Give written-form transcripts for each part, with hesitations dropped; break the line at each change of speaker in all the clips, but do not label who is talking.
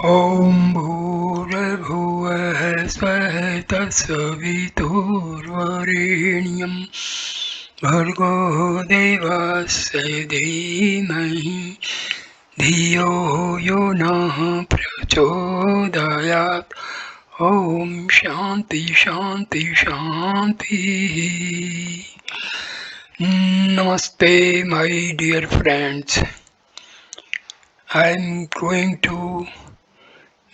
ॐ भूर्भुवः स्वः तत्सवितुर्वरेण्यं भर्गो देवस्य धीमहि धियो यो नः प्रचोदयात्। ॐ शान्ति शान्ति शान्तिः। Namaste, my dear friends. I'm going to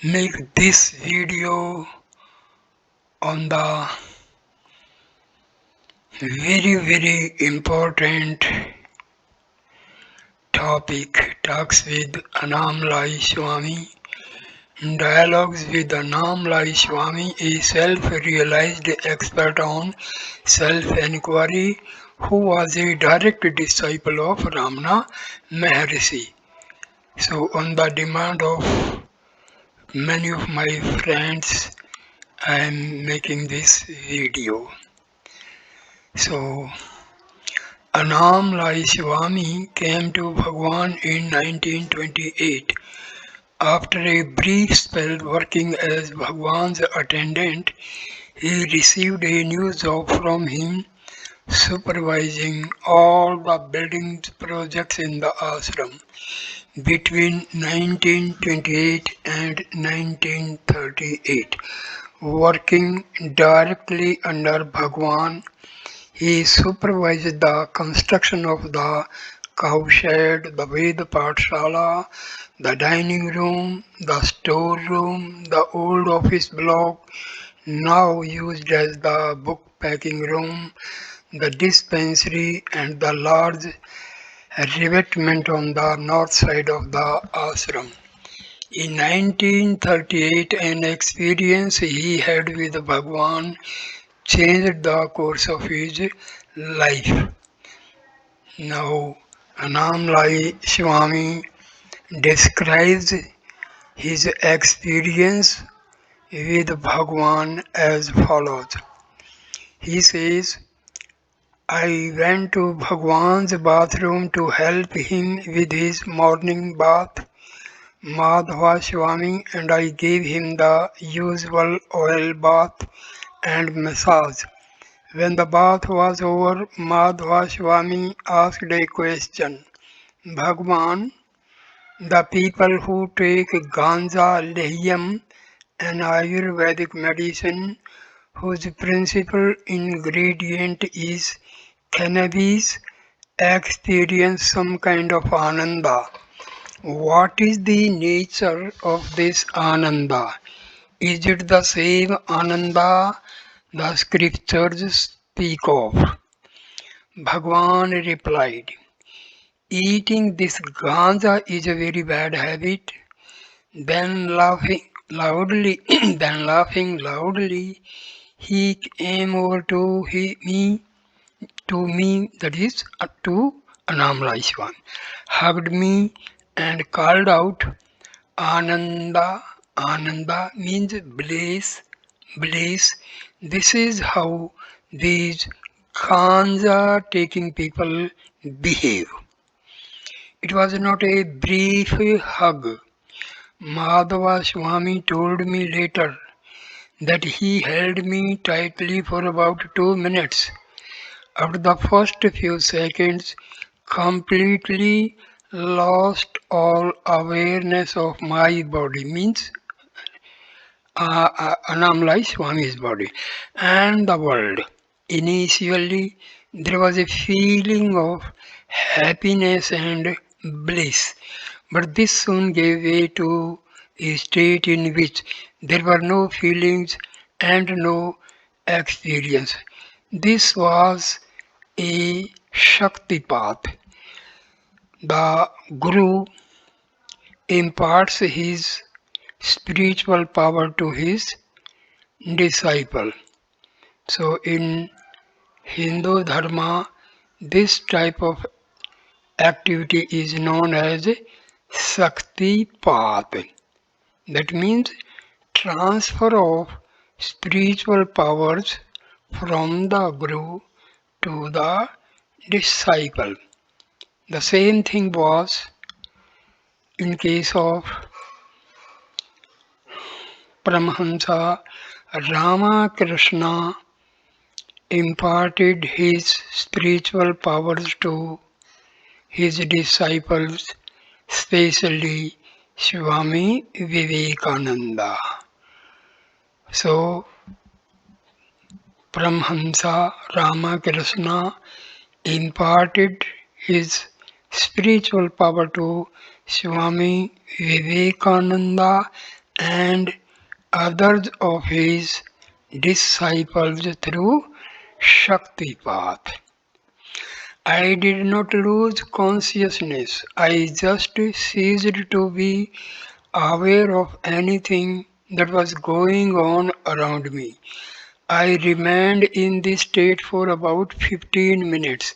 make this video on the very important topic, talks with Anamlai Swami. Dialogues with Anamlai Swami, a self-realized expert on self-inquiry who was a direct disciple of Ramana Maharshi. So on the demand of many of my friends, I am making this video. So Anamlai Swami came to Bhagwan in 1928. After a brief spell working as Bhagwan's attendant, he received a new job from him, supervising all the building projects in the ashram. Between 1928 and 1938, working directly under Bhagwan, he supervised the construction of the cowshed, the Ved Pathshala, the dining room, the storeroom, the old office block, now used as the book packing room, the dispensary, and the large revetment on the north side of the ashram. In 1938, an experience he had with Bhagwan changed the course of his life. Now, Anamlai Swami describes his experience with Bhagwan as follows. He says, I went to Bhagwan's bathroom to help him with his morning bath, Madhva Swami, and I gave him the usual oil bath and massage. When the bath was over, Madhva Swami asked a question. Bhagwan, the people who take ganja, lehyam, an Ayurvedic medicine whose principal ingredient is cannabis, experience some kind of ananda. What is the nature of this ananda? Is it the same ananda the scriptures speak of? Bhagwan replied, eating this ganja is a very bad habit. Then laughing loudly, he came over to me, that is to Anamlai Swami, hugged me and called out, Ananda, Ananda means bliss, bliss. This is how these ganja taking people behave. It was not a brief hug. Madhava Swami told me later that he held me tightly for about 2 minutes. After the first few seconds, completely lost all awareness of my body, means Anamlai Swami's body, and the world. Initially, there was a feeling of happiness and bliss, but this soon gave way to a state in which there were no feelings and no experience. This was a Shaktipat. The Guru imparts his spiritual power to his disciple. So in Hindu Dharma, this type of activity is known as Shaktipat. That means transfer of spiritual powers from the Guru to the disciple. The same thing was in case of Paramahamsa Ramakrishna imparted his spiritual powers to his disciples, especially Swami Vivekananda. So, Paramahamsa Ramakrishna imparted his spiritual power to Swami Vivekananda and others of his disciples through Shaktipat. I did not lose consciousness. I just ceased to be aware of anything that was going on around me. I remained in this state for about 15 minutes.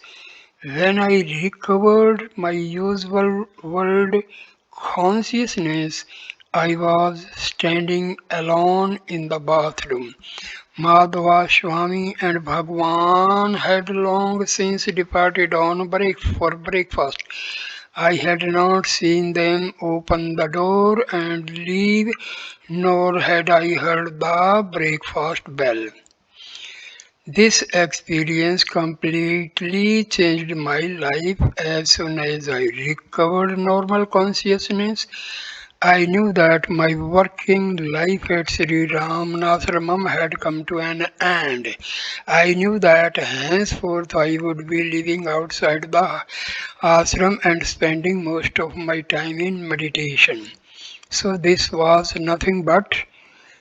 When I recovered my usual world consciousness, I was standing alone in the bathroom. Madhava Swami and Bhagwan had long since departed on break for breakfast. I had not seen them open the door and leave, nor had I heard the breakfast bell. This experience completely changed my life. As soon as I recovered normal consciousness, I knew that my working life at Sri Ramanashramam had come to an end. I knew that henceforth I would be living outside the ashram and spending most of my time in meditation. So this was nothing but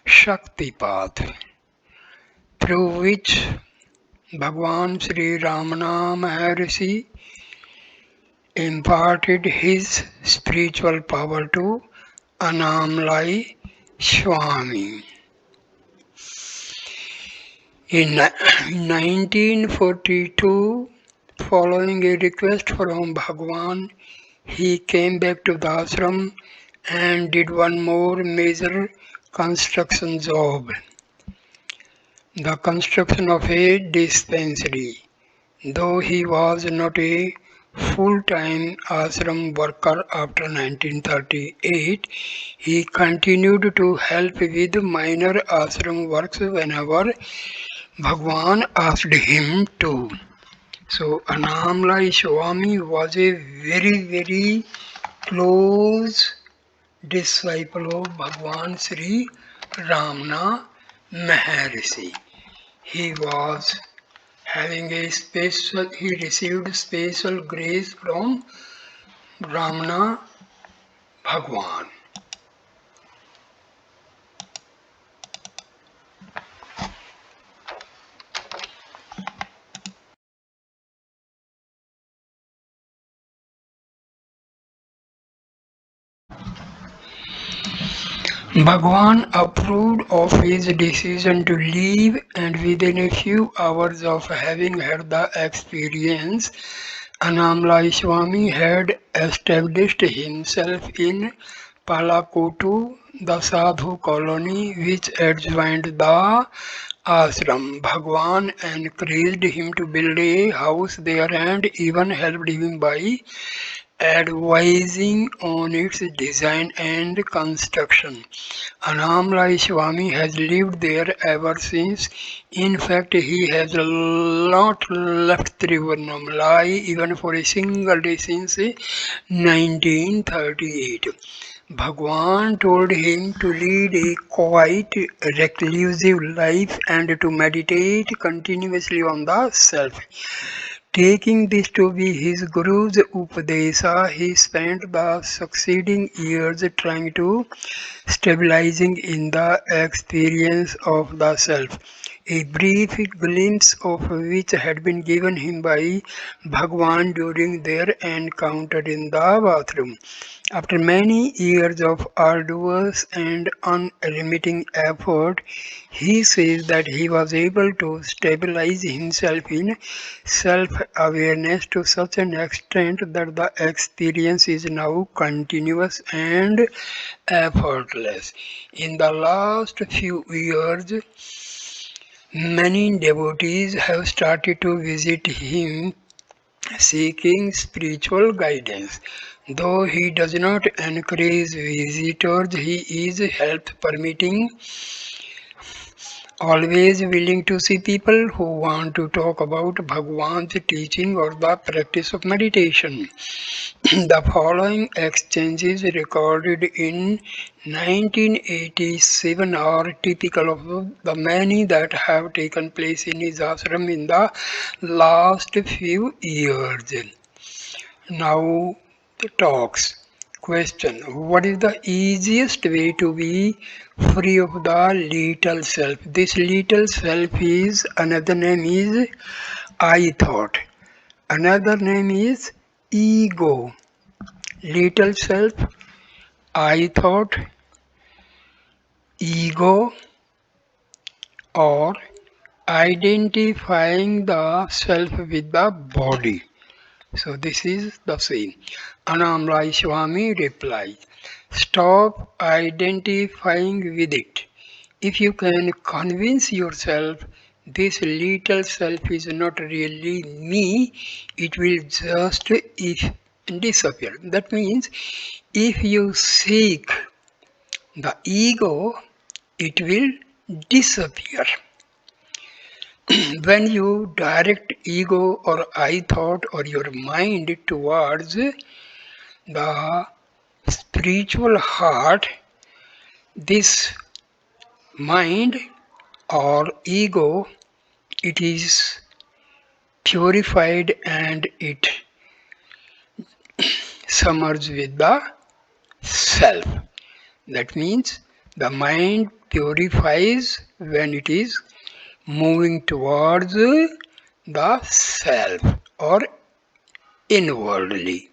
Shakti path through which Bhagwan Sri Ramana Maharshi imparted his spiritual power to Annamalai Swami. In 1942, following a request from Bhagwan, he came back to the ashram and did one more major construction job, the construction of a dispensary. Though he was not a full-time ashram worker after 1938, he continued to help with minor ashram works whenever Bhagwan asked him to. So Annamalai Swami was a very close disciple of Bhagwan Sri Ramana Maharshi. He was he received special grace from Ramana Bhagwan. Bhagwan approved of his decision to leave, and within a few hours of having had the experience, Annamalai Swami had established himself in Palakotu, the Sadhu colony which adjoined the ashram. Bhagwan encouraged him to build a house there and even helped him by advising on its design and construction. Annamalai Swami has lived there ever since. In fact, he has not left Tiruvannamalai even for a single day since 1938. Bhagwan told him to lead a quiet, reclusive life and to meditate continuously on the self. Taking this to be his Guru's Upadesa, he spent the succeeding years trying to stabilizing in the experience of the self, a brief glimpse of which had been given him by Bhagwan during their encounter in the bathroom. After many years of arduous and unremitting effort, he says that he was able to stabilize himself in self awareness to such an extent that the experience is now continuous and effortless. In the last few years, many devotees have started to visit him seeking spiritual guidance. Though he does not encourage visitors, he is help permitting, always willing to see people who want to talk about Bhagwan's teaching or the practice of meditation. The following exchanges recorded in 1987 are typical of the many that have taken place in his ashram in the last few years. Now the talks. Question: what is the easiest way to be free of the little self? This little self is another name is I thought. Another name is ego. Little self, I thought, ego, or identifying the self with the body. So this is the same. Anamrai Swami replies, stop identifying with it. If you can convince yourself this little self is not really me, it will just if disappear. That means if you seek the ego, it will disappear. When you direct ego or I thought or your mind towards the spiritual heart, this mind or ego, it is purified and it submerges with the self. That means the mind purifies when it is moving towards the self or inwardly.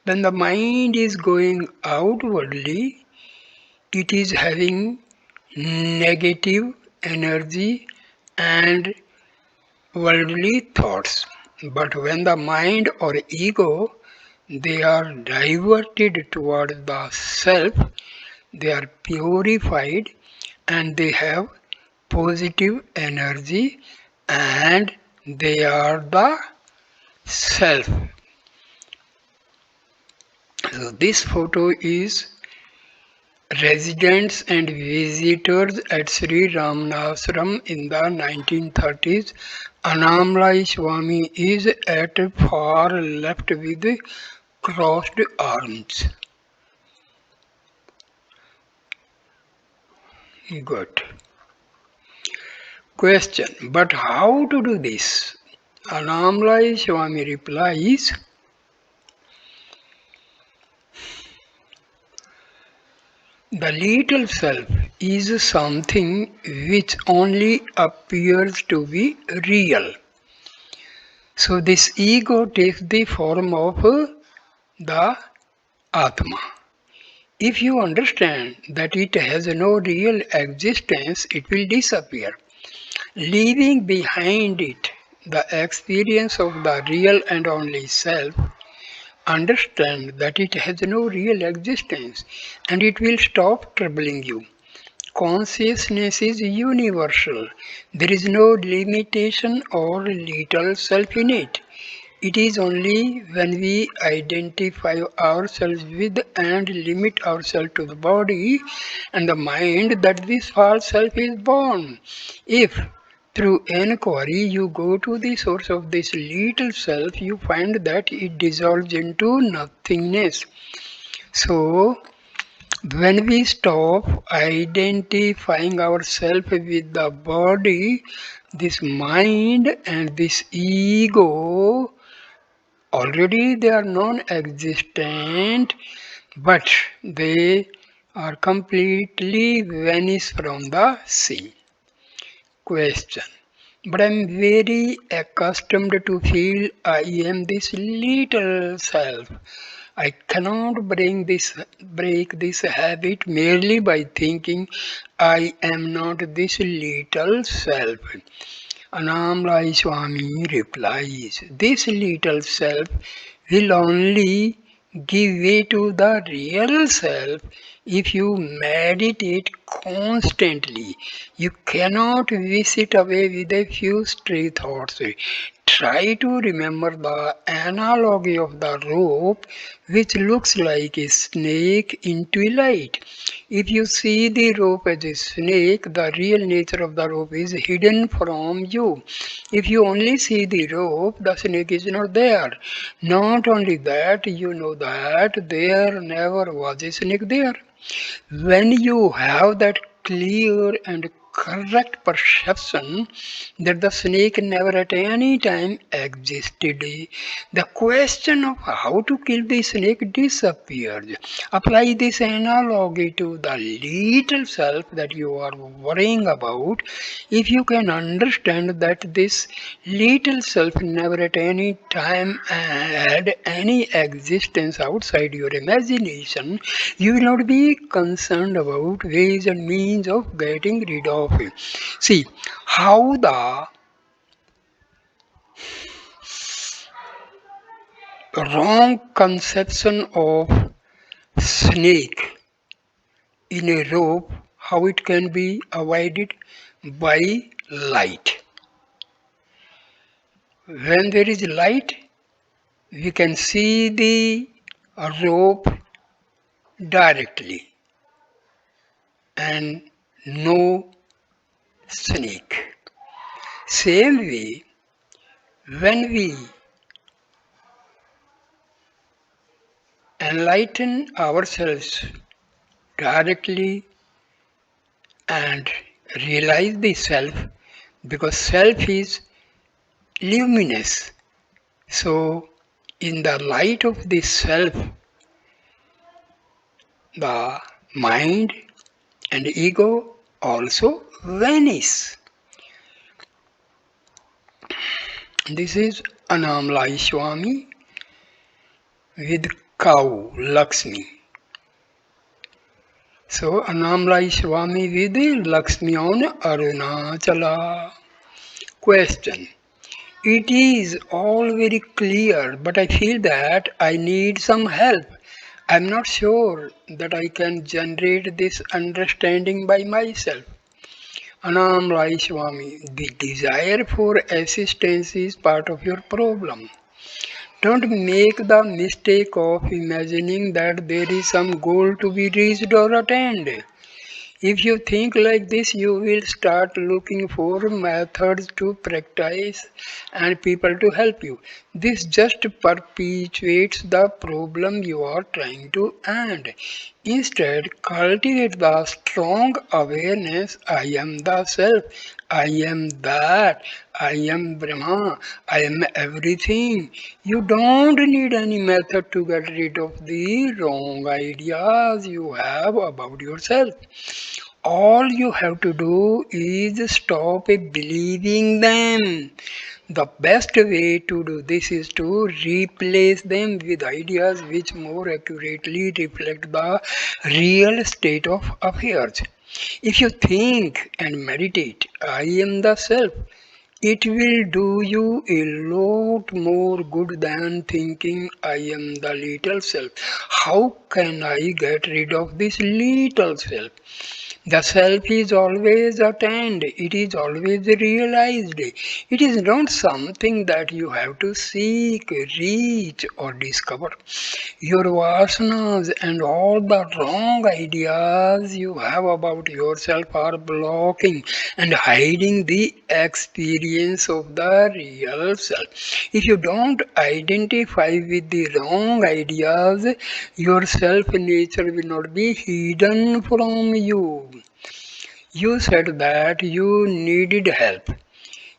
When the mind is going outwardly, it is having negative energy and worldly thoughts. But when the mind or ego, they are diverted toward the self, they are purified and they have positive energy and they are the self. So this photo is residents and visitors at Sri Ramanashram in the 1930s. Anamlai Swami is at far left with crossed arms. Good. Question: but how to do this? Anamlai Swami replies, the little self is something which only appears to be real. So this ego takes the form of the Atma. If you understand that it has no real existence, it will disappear, leaving behind it the experience of the real and only self. Understand that it has no real existence and it will stop troubling you. Consciousness is universal. There is no limitation or little self in it. It is only when we identify ourselves with and limit ourselves to the body and the mind that this false self is born. If through inquiry you go to the source of this little self, you find that it dissolves into nothingness. So, when we stop identifying ourselves with the body, this mind and this ego, already they are non-existent, but they are completely vanished from the scene. Question: but I am very accustomed to feel I am this little self. I cannot break this habit merely by thinking I am not this little self. Anamlai Swami replies, this little self will only give way to the real self if you meditate constantly. You cannot wish it away with a few stray thoughts. Try to remember the analogy of the rope, which looks like a snake in twilight. If you see the rope as a snake, the real nature of the rope is hidden from you. If you only see the rope, the snake is not there. Not only that, you know that there never was a snake there. When you have that clear and correct perception that the snake never at any time existed, the question of how to kill the snake disappears. Apply this analogy to the little self that you are worrying about. If you can understand that this little self never at any time had any existence outside your imagination, you will not be concerned about ways and means of getting rid of it. See how the wrong conception of snake in a rope, how it can be avoided by light. When there is light, we can see the rope directly and no snake. Same way, when we enlighten ourselves directly and realize the self, because self is luminous. So, in the light of the self, the mind and ego also vanish. This is Anamlai Swami with cow Lakshmi. So Anamlai Swami with Lakshmi on Arunachala. Question. It is all very clear, but I feel that I need some help. I'm not sure that I can generate this understanding by myself. Anam Rai Swami, the desire for assistance is part of your problem. Don't make the mistake of imagining that there is some goal to be reached or attained. If you think like this, you will start looking for methods to practice and people to help you. This just perpetuates the problem you are trying to end. Instead, cultivate the strong awareness I am the self, I am that, I am Brahma, I am everything. You don't need any method to get rid of the wrong ideas you have about yourself. All you have to do is stop believing them. The best way to do this is to replace them with ideas which more accurately reflect the real state of affairs. If you think and meditate, I am the self, it will do you a lot more good than thinking I am the little self. How can I get rid of this little self? The self is always attained, it is always realized. It is not something that you have to seek, reach, or discover. Your vasanas and all the wrong ideas you have about yourself are blocking and hiding the experience of the real self. If you don't identify with the wrong ideas, your self nature will not be hidden from you. You said that you needed help.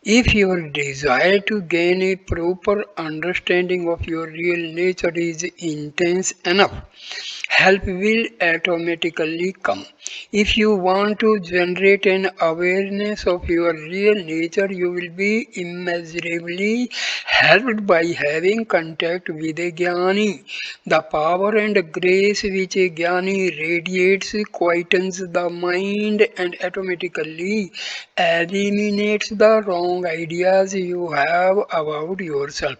If your desire to gain a proper understanding of your real nature is intense enough, help will automatically come. If you want to generate an awareness of your real nature, you will be immeasurably helped by having contact with a Jnani. The power and grace which a Jnani radiates quietens the mind and automatically eliminates the wrong wrong ideas you have about yourself.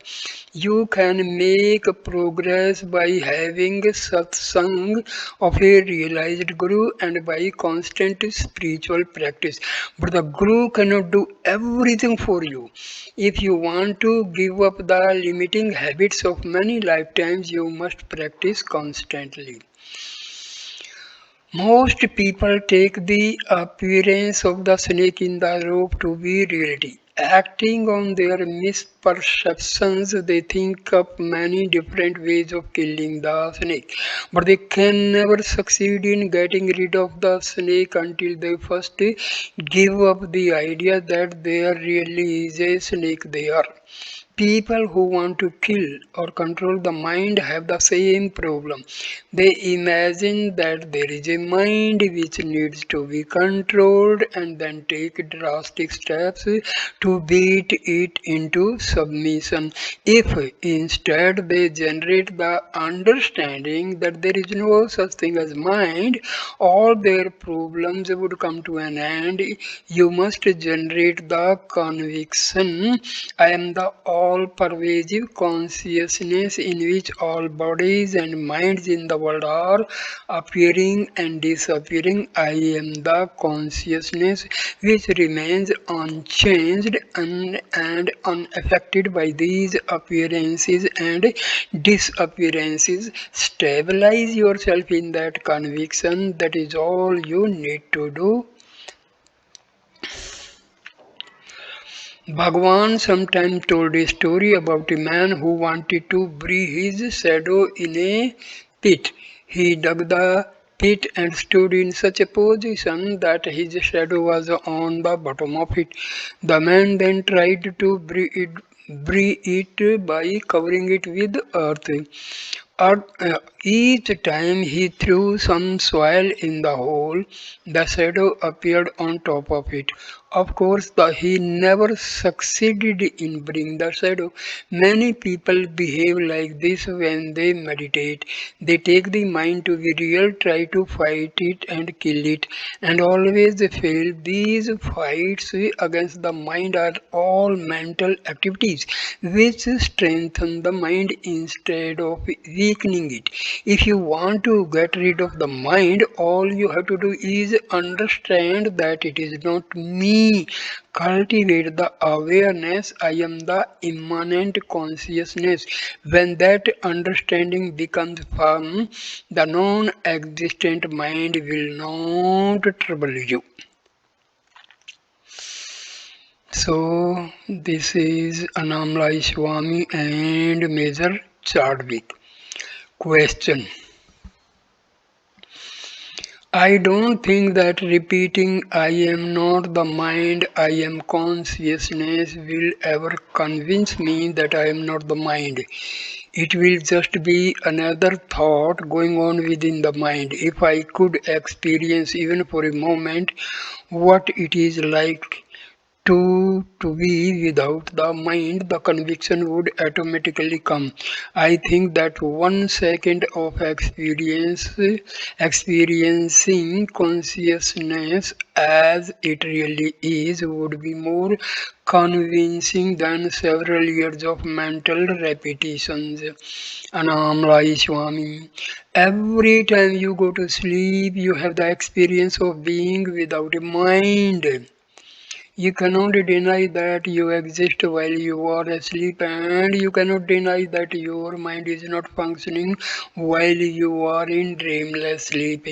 You can make progress by having satsang of a realized guru and by constant spiritual practice. But the guru cannot do everything for you. If you want to give up the limiting habits of many lifetimes, you must practice constantly. Most people take the appearance of the snake in the rope to be reality. Acting on their misperceptions, they think of many different ways of killing the snake. But they can never succeed in getting rid of the snake until they first give up the idea that there really is a snake there. People who want to kill or control the mind have the same problem. They imagine that there is a mind which needs to be controlled and then take drastic steps to beat it into submission. If instead they generate the understanding that there is no such thing as mind, all their problems would come to an end. You must generate the conviction: I am the all pervasive consciousness in which all bodies and minds in the world are appearing and disappearing. I am the consciousness which remains unchanged and unaffected by these appearances and disappearances. Stabilize yourself in that conviction. That is all you need to do. Bhagwan sometimes told a story about a man who wanted to bury his shadow in a pit. He dug the pit and stood in such a position that his shadow was on the bottom of it. The man then tried to bury it by covering it with earth. Each time he threw some soil in the hole, the shadow appeared on top of it. Of course, he never succeeded in bringing the shadow. Many people behave like this when they meditate. They take the mind to be real, try to fight it and kill it, and always fail. These fights against the mind are all mental activities which strengthen the mind instead of weakening it. If you want to get rid of the mind, all you have to do is understand that it is not me. Cultivate the awareness: I am the immanent consciousness. When that understanding becomes firm, the non existent mind will not trouble you. So, this is Anamlai Swami and Major Chadwick. Question: I don't think that repeating I am not the mind, I am consciousness will ever convince me that I am not the mind. It will just be another thought going on within the mind. If I could experience even for a moment what it is like to be without the mind, the conviction would automatically come. I think that 1 second of experiencing consciousness as it really is would be more convincing than several years of mental repetitions. Anamlai Swami. Every time you go to sleep, you have the experience of being without a mind. You cannot deny that you exist while you are asleep, and you cannot deny that your mind is not functioning while you are in dreamless sleep.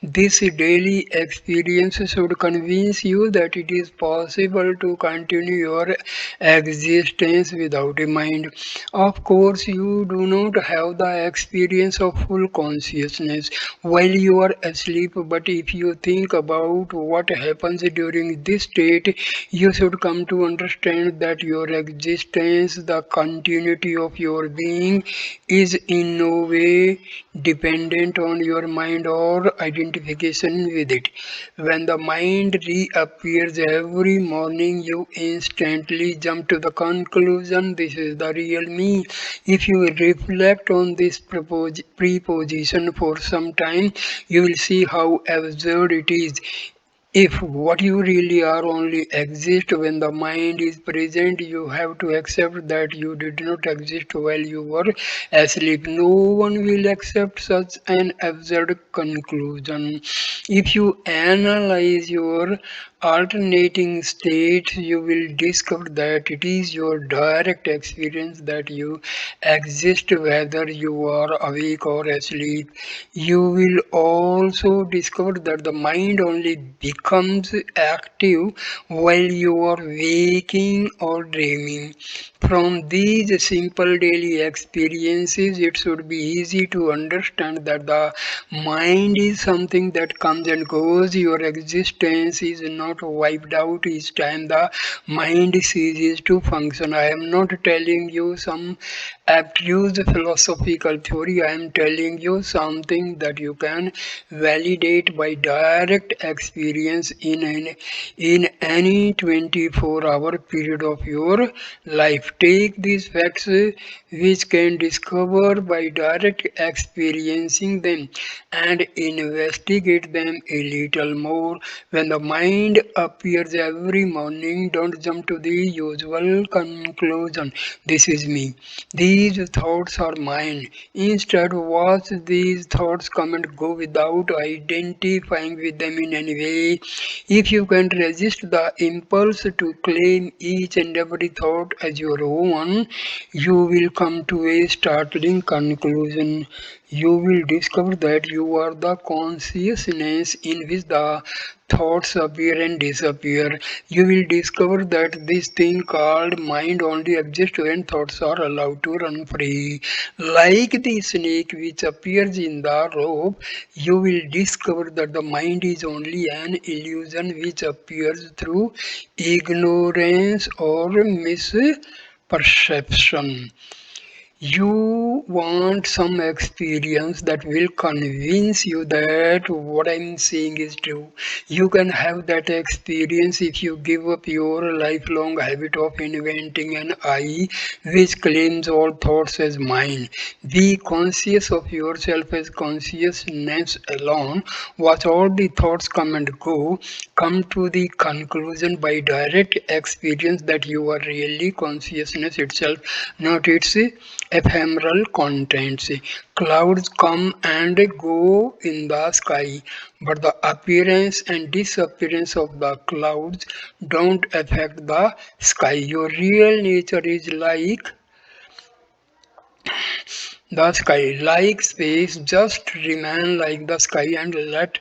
This daily experience should convince you that it is possible to continue your existence without a mind. Of course, you do not have the experience of full consciousness while you are asleep, but if you think about what happens during this state, you should come to understand that your existence, the continuity of your being, is in no way dependent on your mind or identification with it. When the mind reappears every morning, you instantly jump to the conclusion: this is the real me. If you reflect on this preposition for some time, you will see how absurd it is. If what you really are only exists when the mind is present, you have to accept that you did not exist while you were asleep. No one will accept such an absurd conclusion. If you analyze your alternating states, you will discover that it is your direct experience that you exist whether you are awake or asleep. You will also discover that the mind only becomes active while you are waking or dreaming. From these simple daily experiences, it should be easy to understand that the mind is something that comes and goes. Your existence is not wiped out each time the mind ceases to function. I am not telling you some abstruse philosophical theory. I am telling you something that you can validate by direct experience in any 24-hour period of your life. Take these facts which can discover by direct experiencing them and investigate them a little more. When the mind appears every morning, don't jump to the usual conclusion. This is me. These thoughts are mine. Instead, watch these thoughts come and go without identifying with them in any way. If you can resist the impulse to claim each and every thought as your own, you will come to a startling conclusion. You will discover that you are the consciousness in which the thoughts appear and disappear. You will discover that this thing called mind only exists when thoughts are allowed to run free. Like the snake which appears in the rope, you will discover that the mind is only an illusion which appears through ignorance or misperception. You want some experience that will convince you that what I'm saying is true. You can have that experience if you give up your lifelong habit of inventing an I which claims all thoughts as mine. Be conscious of yourself as consciousness alone. Watch all the thoughts come and go. Come to the conclusion by direct experience that you are really consciousness itself, not its ephemeral contents. Clouds come and go in the sky, but the appearance and disappearance of the clouds don't affect the sky. Your real nature is like the sky, like space, just remain like the sky and let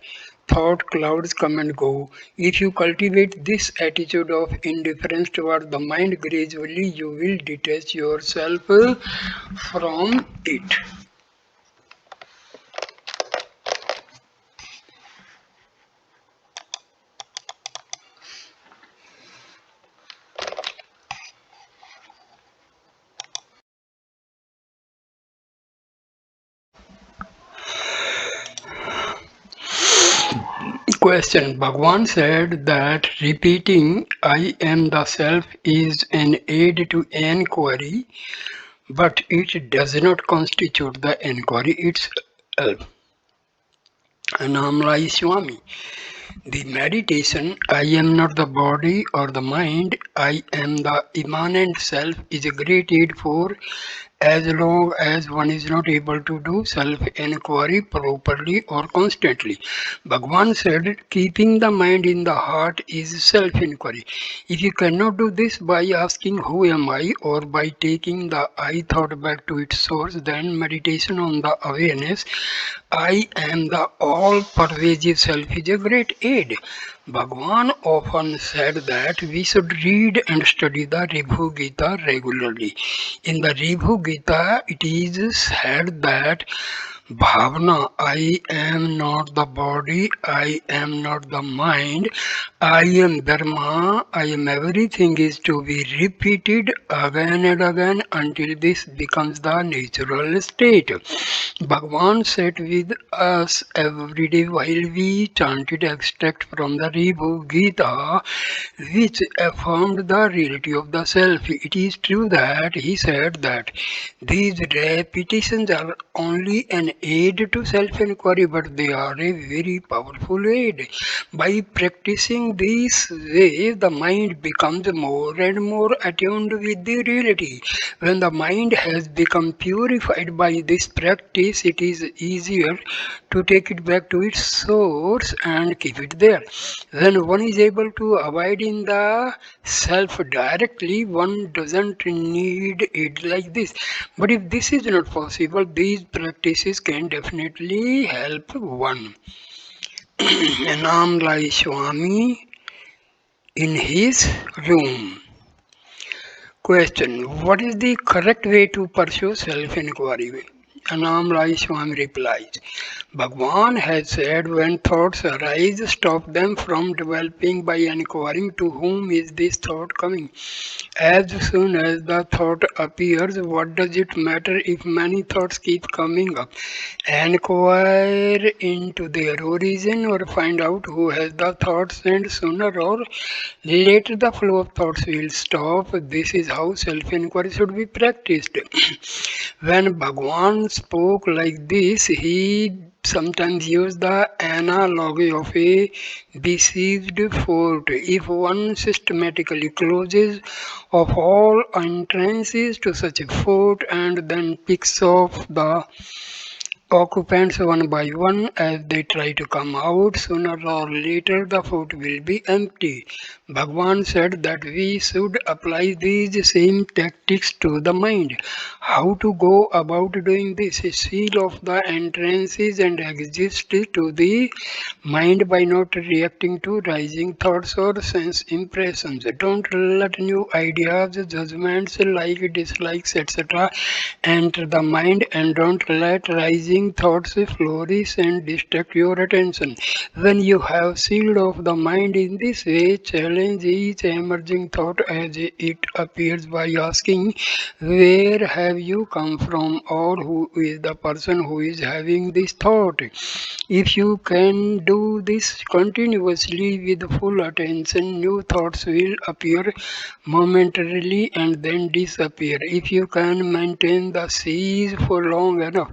thought clouds come and go. If you cultivate this attitude of indifference toward the mind, gradually you will detach yourself from it. Question. Bhagwan said that repeating I am the self is an aid to enquiry, but it does not constitute the enquiry itself. Anamlai Swami. The meditation, I am not the body or the mind, I am the immanent self, is a great aid for as long as one is not able to do self inquiry properly or constantly. Bhagwan said, keeping the mind in the heart is self inquiry. If you cannot do this by asking, who am I, or by taking the I thought back to its source, then meditation on the awareness, I am the all pervasive self is a great aid. Bhagwan often said that we should read and study the Ribhu Gita regularly. In the Ribhu Gita, it is said that Bhavana, I am not the body, I am not the mind, I am Dharma, I am everything is to be repeated again and again until this becomes the natural state. Bhagwan sat with us every day while we chanted extract from the Ribhu Gita, which affirmed the reality of the self. It is true that he said that these repetitions are only an aid to self-inquiry, but they are a very powerful aid. By practicing this way, the mind becomes more and more attuned with the reality. When the mind has become purified by this practice, it is easier to take it back to its source and keep it there. When one is able to abide in the self directly, one doesn't need it like this. But if this is not possible, these practices can definitely help one. Anamlai Swami in his room. Question: what is the correct way to pursue self-inquiry? Anam Rai Swami replies, Bhagwan has said when thoughts arise, stop them from developing by inquiring to whom is this thought coming. As soon as the thought appears, what does it matter if many thoughts keep coming up? Inquire into their origin or find out who has the thoughts, and sooner or later the flow of thoughts will stop. This is how self-inquiry should be practiced. When Bhagwan spoke like this, he sometimes used the analogy of a besieged fort. If one systematically closes off all entrances to such a fort and then picks off the occupants one by one as they try to come out, sooner or later the fort will be empty. Bhagwan said that we should apply these same tactics to the mind. How to go about doing this? Seal off the entrances and exist to the mind by not reacting to rising thoughts or sense impressions. Don't let new ideas, judgments, like dislikes, etc. enter the mind, and don't let rising thoughts flourish and distract your attention. When you have sealed off the mind in this way, challenge each emerging thought as it appears by asking, where have you come from, or who is the person who is having this thought? If you can do this continuously with full attention, new thoughts will appear momentarily and then disappear. If you can maintain the siege for long enough,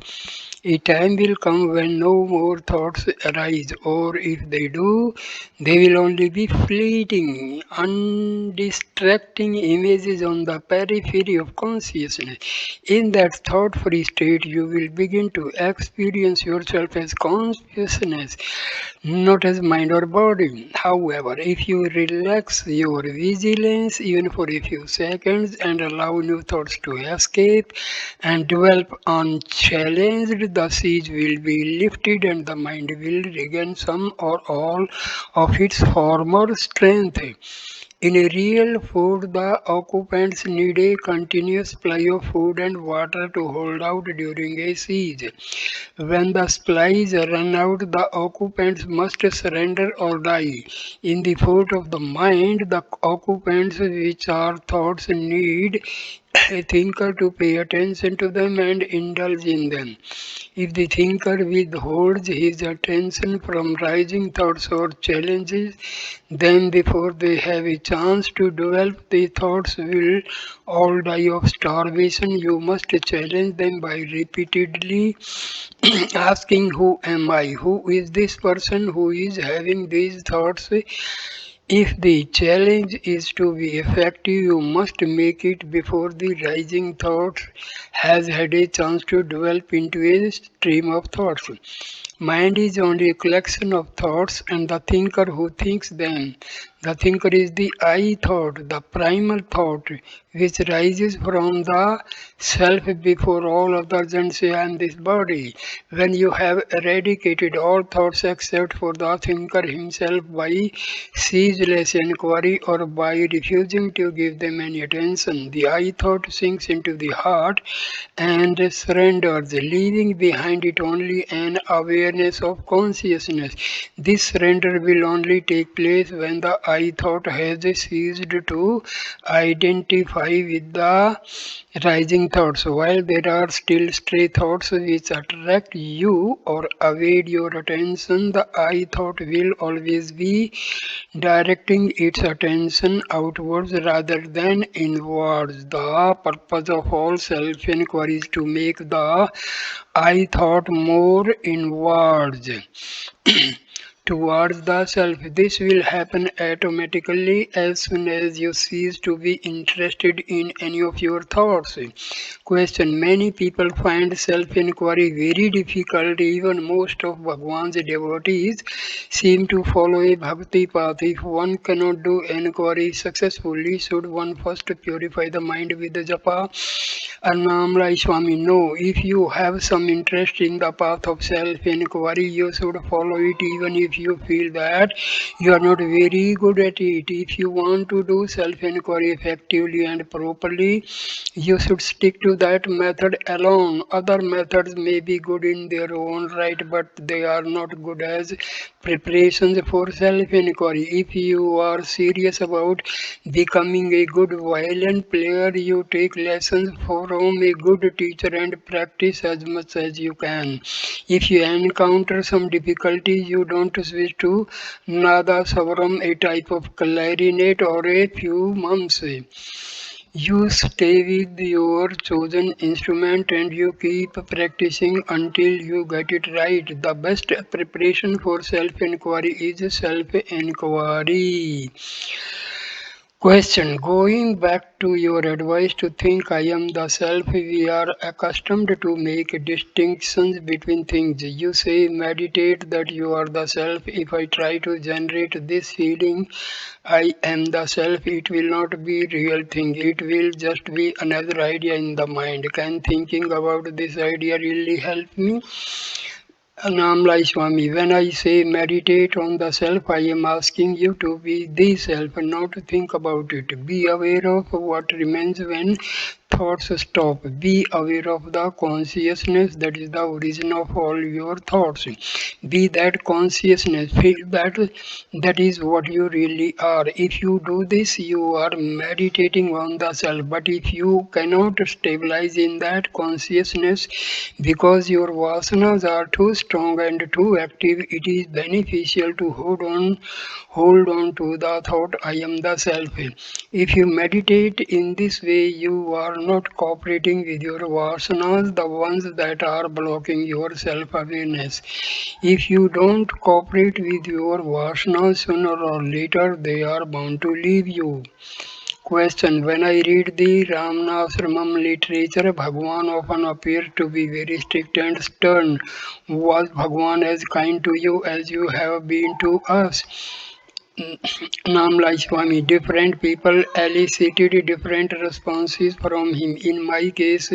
a time will come when no more thoughts arise, or if they do, they will only be fleeting, undistracting images on the periphery of consciousness. In that thought free state, you will begin to experience yourself as consciousness, not as mind or body. However, if you relax your vigilance even for a few seconds and allow new thoughts to escape and develop unchallenged, the siege will be lifted and the mind will regain some or all of its former strength. In a real fort, the occupants need a continuous supply of food and water to hold out during a siege. When the supplies run out, the occupants must surrender or die. In the fort of the mind, the occupants, which are thoughts, need a thinker to pay attention to them and indulge in them. If the thinker withholds his attention from rising thoughts or challenges, then before they have a chance to develop, the thoughts will all die of starvation. You must challenge them by repeatedly asking, who am I? Who is this person who is having these thoughts? If the challenge is to be effective, you must make it before the rising thought has had a chance to develop into a stream of thoughts. Mind is only a collection of thoughts and the thinker who thinks them. The thinker is the I thought, the primal thought, which rises from the self before all others and say, I am this body. When you have eradicated all thoughts except for the thinker himself by ceaseless inquiry or by refusing to give them any attention, the I thought sinks into the heart and surrenders, leaving behind it only an awareness of consciousness. This surrender will only take place when the I thought has ceased to identify with the rising thoughts. While there are still stray thoughts which attract you or evade your attention, the I thought will always be directing its attention outwards rather than inwards. The purpose of all self inquiry is to make the I thought more inwards towards the self. This will happen automatically as soon as you cease to be interested in any of your thoughts. Question. Many people find self inquiry very difficult. Even most of Bhagwan's devotees seem to follow a bhakti path. If one cannot do inquiry successfully, should one first purify the mind with the japa? Annamlai Swami, no. If you have some interest in the path of self-inquiry, you should follow it even if you feel that you are not very good at it. If you want to do self-inquiry effectively and properly, you should stick to that method alone. Other methods may be good in their own right, but they are not good as preparations for self-inquiry. If you are serious about becoming a good violin player, you take lessons from a good teacher and practice as much as you can. If you encounter some difficulties, you don't switch to Nada Savaram, a type of clarinet, or a few months. You stay with your chosen instrument and you keep practicing until you get it right. The best preparation for self inquiry is self inquiry. Question. Going back to your advice to think I am the self, we are accustomed to make distinctions between things. You say meditate that you are the self. If I try to generate this feeling, I am the self, it will not be real thing. It will just be another idea in the mind. Can thinking about this idea really help me? Namlai Swami, when I say meditate on the self, I am asking you to be the self and not to think about it. Be aware of what remains when thoughts stop. Be aware of the consciousness that is the origin of all your thoughts. Be that consciousness. Feel that is what you really are. If you do this, you are meditating on the self. But if you cannot stabilize in that consciousness because your vasanas are too strong and too active, it is beneficial to hold on to the thought I am the self. If you meditate in this way, you are not cooperating with your vasanas, the ones that are blocking your self-awareness. If you don't cooperate with your vasanas, sooner or later they are bound to leave you. Question. When I read the Ramanashramam literature, Bhagwan often appears to be very strict and stern. Was Bhagwan as kind to you as you have been to us? Namlai Swami, different people elicited different responses from him. In my case,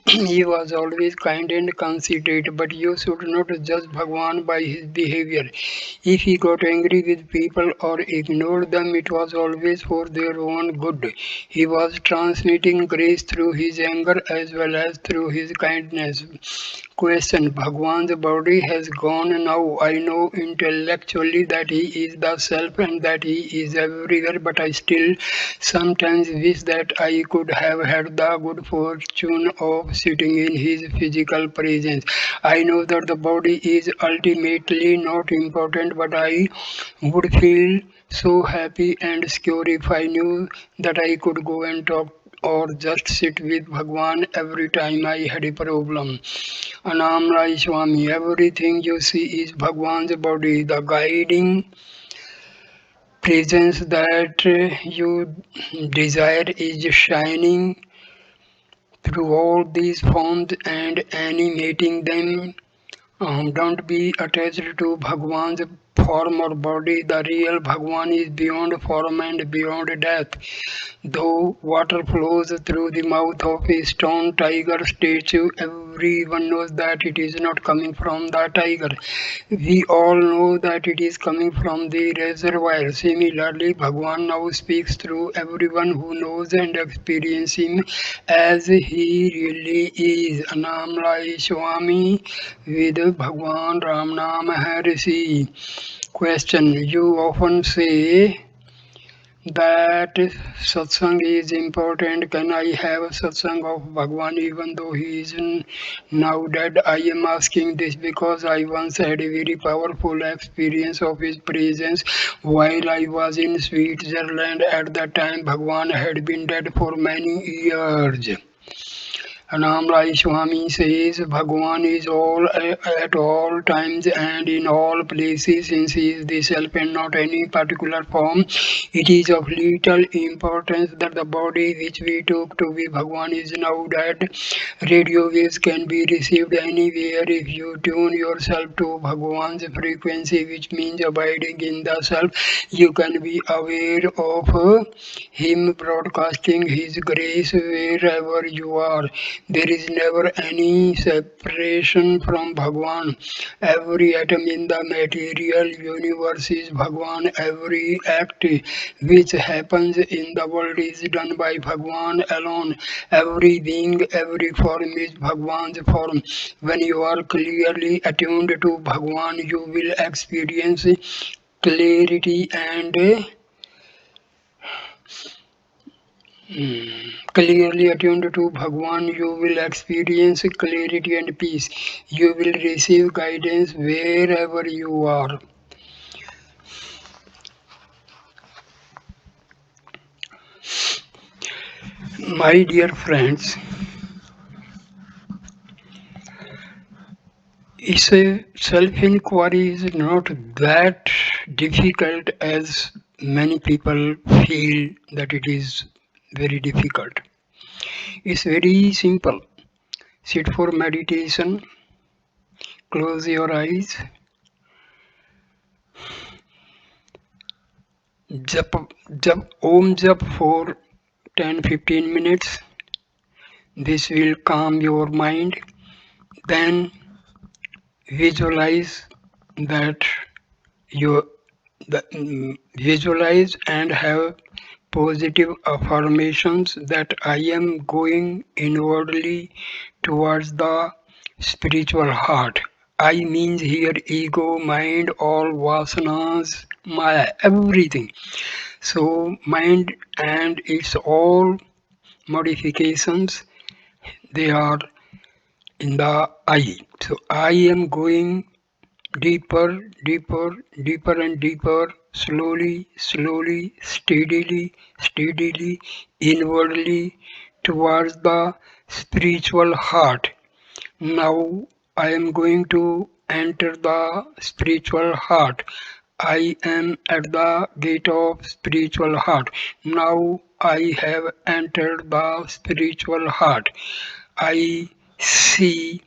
he was always kind and considerate, but you should not judge Bhagwan by his behavior. If he got angry with people or ignored them, it was always for their own good. He was transmitting grace through his anger as well as through his kindness. Question. Bhagwan's body has gone now. I know intellectually that he is the self and that he is everywhere, but I still sometimes wish that I could have had the good fortune of sitting in his physical presence. I know that the body is ultimately not important, but I would feel so happy and secure if I knew that I could go and talk or just sit with Bhagwan every time I had a problem. Anamrai Swami, everything you see is Bhagwan's body, the guiding presence that you desire is shining through all these forms and animating them. Don't be attached to Bhagwan's form or body. The real Bhagwan is beyond form and beyond death. Though water flows through the mouth of a stone tiger statue, everyone knows that it is not coming from the tiger. We all know that it is coming from the reservoir. Similarly, Bhagwan now speaks through everyone who knows and experiences him as he really is. Anamlai Swami with Bhagwan Ram Nam Hai Rishi. Question. You often say that satsang is important. Can I have a satsang of Bhagwan even though he is now dead? I am asking this because I once had a very powerful experience of his presence while I was in Switzerland. At that time, Bhagwan had been dead for many years. Anamrai Swami says Bhagwan is all at all times and in all places since he is the self and not any particular form. It is of little importance that the body which we took to be Bhagwan is now dead. Radio waves can be received anywhere if you tune yourself to Bhagwan's frequency, which means abiding in the self. You can be aware of him broadcasting his grace wherever you are. There is never any separation from Bhagwan. Every atom in the material universe is Bhagwan. Every act which happens in the world is done by Bhagwan alone. Every being, every form is Bhagwan's form. When you are clearly attuned to Bhagwan, you will experience clarity and clearly attuned to Bhagwan, you will experience clarity and peace. You will receive guidance wherever you are. My dear friends, self-inquiry is not that difficult as many people feel that it is very difficult. It's very simple. Sit for meditation, close your eyes, jap for 10-15 minutes. This will calm your mind. Then visualize that you visualize and have positive affirmations that I am going inwardly towards the spiritual heart. I means here ego, mind, all vasanas, maya, everything. So mind and its all modifications, they are in the I. So I am going deeper, deeper, deeper and deeper, slowly, slowly, steadily, steadily, inwardly towards the spiritual heart. Now I am going to enter the spiritual heart. I am at the gate of spiritual heart. Now I have entered the spiritual heart. I see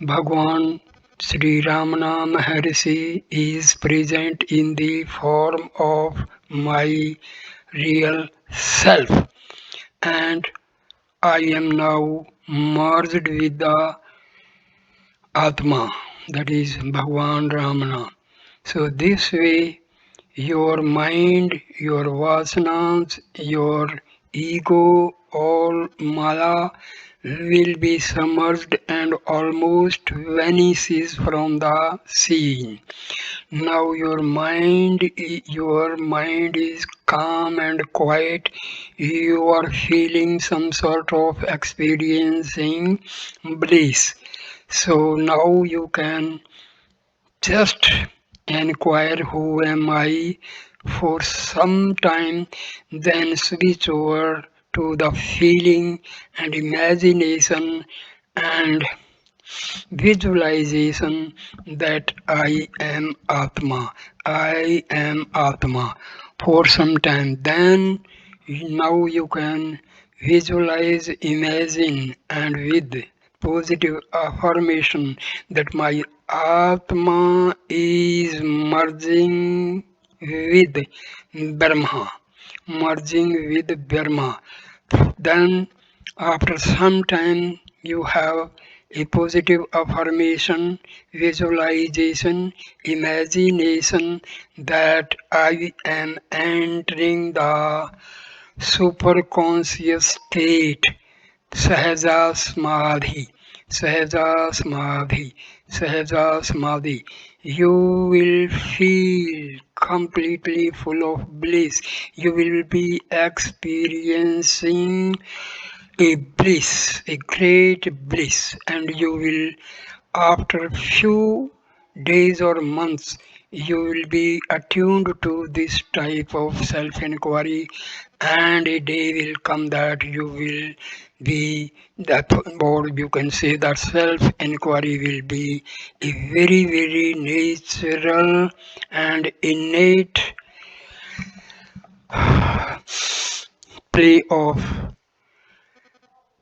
Bhagwan Sri Ramana Maharshi is present in the form of my real self, and I am now merged with the Atma, that is Bhagwan Ramana. So this way your mind, your vasanas, your ego, all maya will be submerged and almost vanishes from the scene. Now your mind is calm and quiet. You are feeling some sort of experiencing bliss. So now you can just inquire who am I for some time, then switch over to the feeling and imagination and visualization that I am Atma. I am Atma for some time. Then now you can visualize, imagine, and with positive affirmation that my Atma is merging with Brahma, merging with Brahma. Then, after some time, you have a positive affirmation, visualization, imagination that I am entering the superconscious state, Sahaja Samadhi, Sahaja Samadhi, Sahaja Samadhi. You will feel completely full of bliss. You will be experiencing a bliss, a great bliss, and you will, after few days or months, you will be attuned to this type of self inquiry, and a day will come that you will be that, or you can say that self-inquiry will be a very, very natural and innate play of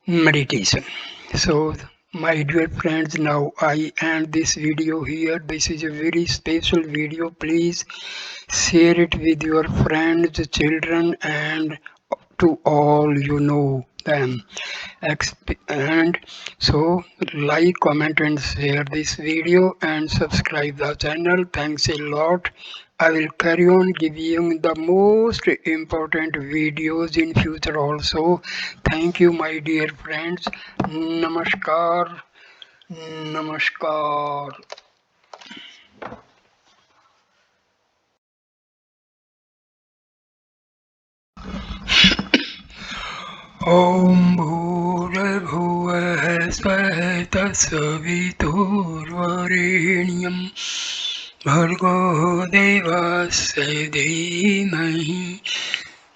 meditation. So, my dear friends, now I end this video here. This is a very special video. Please share it with your friends, children, and to all you know them. And so, like, comment, and share this video and subscribe the channel. Thanks a lot. I will carry on giving the most important videos in future also. Thank you, my dear friends. Namaskar. Namaskar. ॐ भूर्भुवः स्वः तत्सवितुर्वरेण्यं भर्गो देवस्य धीमहि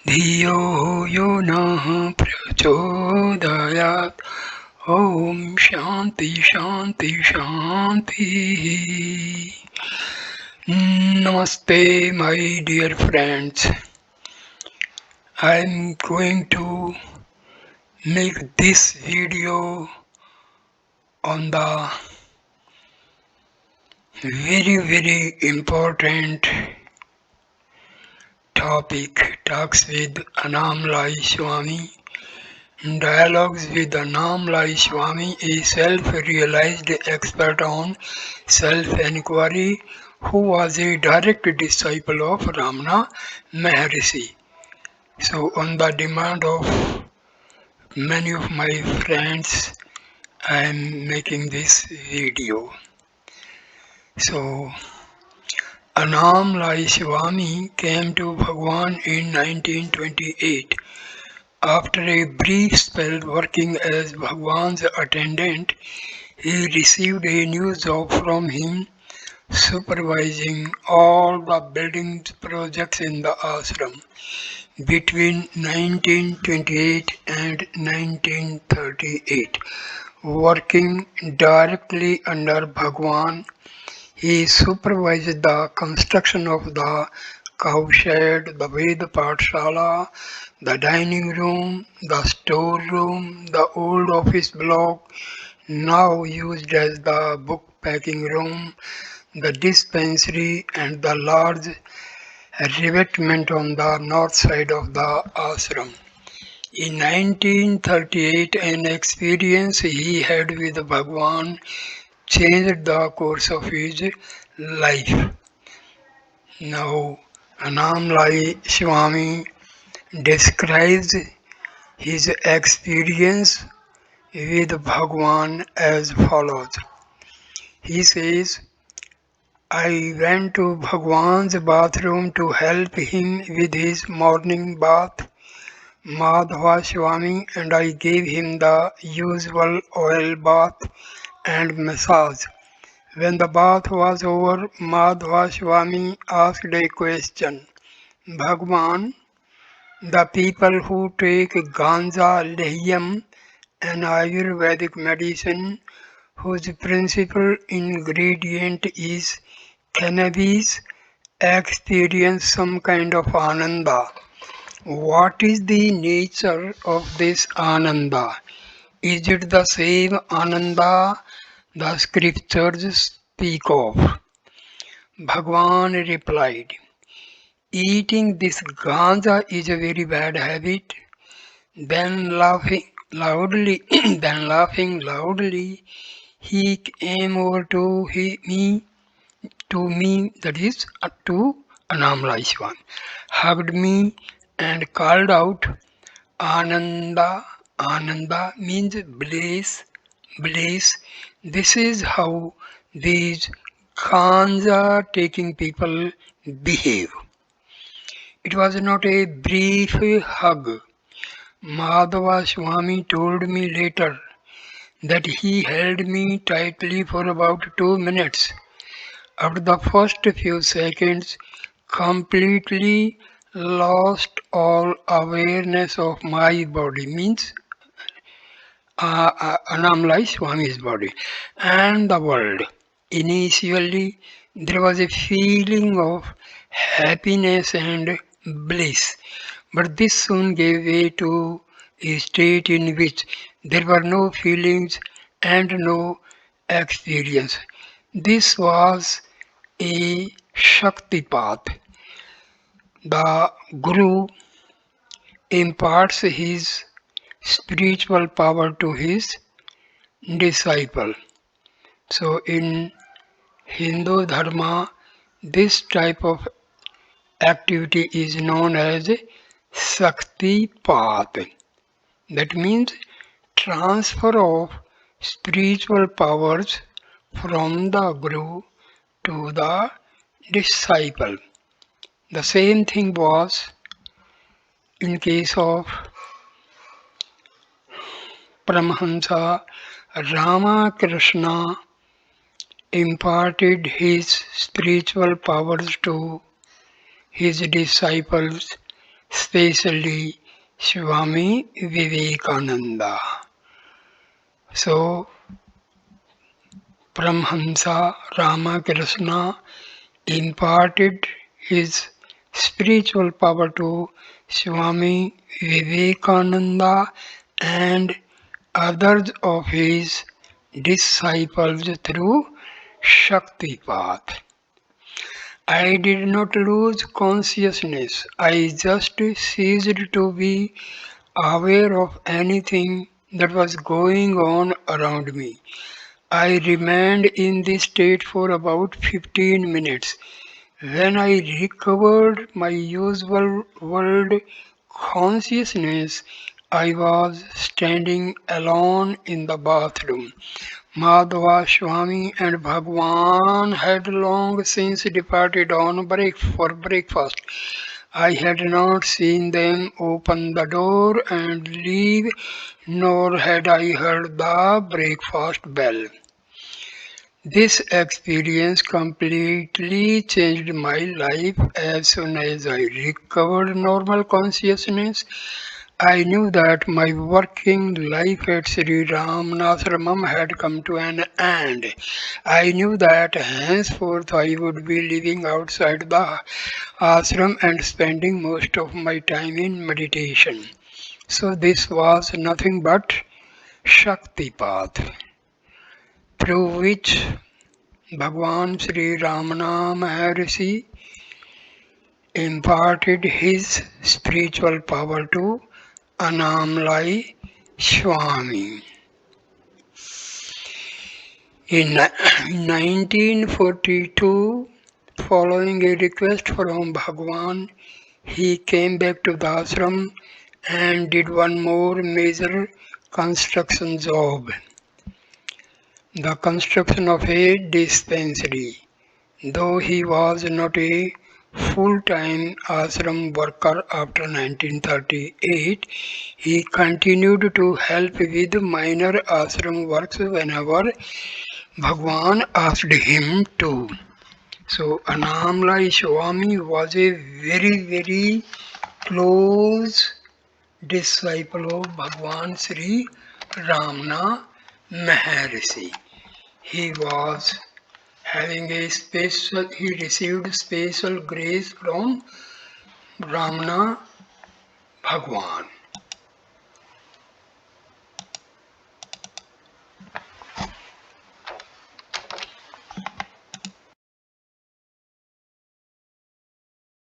धियो यो नः प्रचोदयात् ॐ शान्ति शान्ति शान्तिः Namaste, my dear friends. I'm going to make this video on the very, very important topic, Talks with Anamlai Swami. Dialogues with Anamlai Swami, a self-realized expert on self-inquiry who was a direct disciple of Ramana Maharishi. So on the demand of many of my friends, I am making this video. So Anam Lai Swami came to Bhagwan in 1928. After a brief spell working as Bhagwan's attendant, he received a new job from him supervising all the building projects in the ashram. Between 1928 and 1938, working directly under Bhagwan, he supervised the construction of the cowshed, the Ved Pathshala, the dining room, the storeroom, the old office block, now used as the book packing room, the dispensary, and the large revetment on the north side of the ashram. In 1938, an experience he had with Bhagwan changed the course of his life. Now, Anamlai Swami describes his experience with Bhagwan as follows. He says, I went to Bhagwan's bathroom to help him with his morning bath, Madhva Swami, and I gave him the usual oil bath and massage. When the bath was over, Madhva Swami asked a question. Bhagwan, the people who take ganja lehyam, an Ayurvedic medicine whose principal ingredient is cannabis, experience some kind of ananda. What is the nature of this ananda? Is it the same ananda the scriptures speak of? Bhagwan replied, eating this ganja is a very bad habit. Then laughing loudly, he came over to me, that is to Anamlai Swami, hugged me and called out, Ananda, Ananda means bliss, bliss. This is how these ganja taking people behave. It was not a brief hug. Madhava Swami told me later that he held me tightly for about 2 minutes. After the first few seconds, completely lost all awareness of my body. Means Annamalai Swami's body and the world. Initially, there was a feeling of happiness and bliss, but this soon gave way to a state in which there were no feelings and no experience. This was a Shakti path. The Guru imparts his spiritual power to his disciple. So in Hindu Dharma, this type of activity is known as Shakti Path. That means transfer of spiritual powers from the Guru to the disciple. The same thing was in case of Paramahansa Ramakrishna imparted his spiritual powers to his disciples, especially Swami Vivekananda. So, Paramahansa Ramakrishna imparted his spiritual power to Swami Vivekananda and others of his disciples through Shakti path. I did not lose consciousness. I just ceased to be aware of anything that was going on around me. I remained in this state for about 15 minutes. When I recovered my usual world consciousness, I was standing alone in the bathroom. Madhava Swami and Bhagwan had long since departed on break for breakfast. I had not seen them open the door and leave, nor had I heard the breakfast bell. This experience completely changed my life. As soon as I recovered normal consciousness, I knew that my working life at Sri Ramanashramam had come to an end. I knew that henceforth I would be living outside the ashram and spending most of my time in meditation. So this was nothing but Shakti path, through which Bhagwan Sri Ramana Maharshi imparted his spiritual power to Annamalai Swami. In 1942, following a request from Bhagwan, he came back to the ashram and did one more major construction job, the construction of a dispensary. Though he was not a full-time ashram worker after 1938, he continued to help with minor ashram works whenever Bhagwan asked him to. So Annamalai Swami was a very close disciple of Bhagwan Sri Ramana Maharshi. He was he received special grace from Ramana Bhagwan.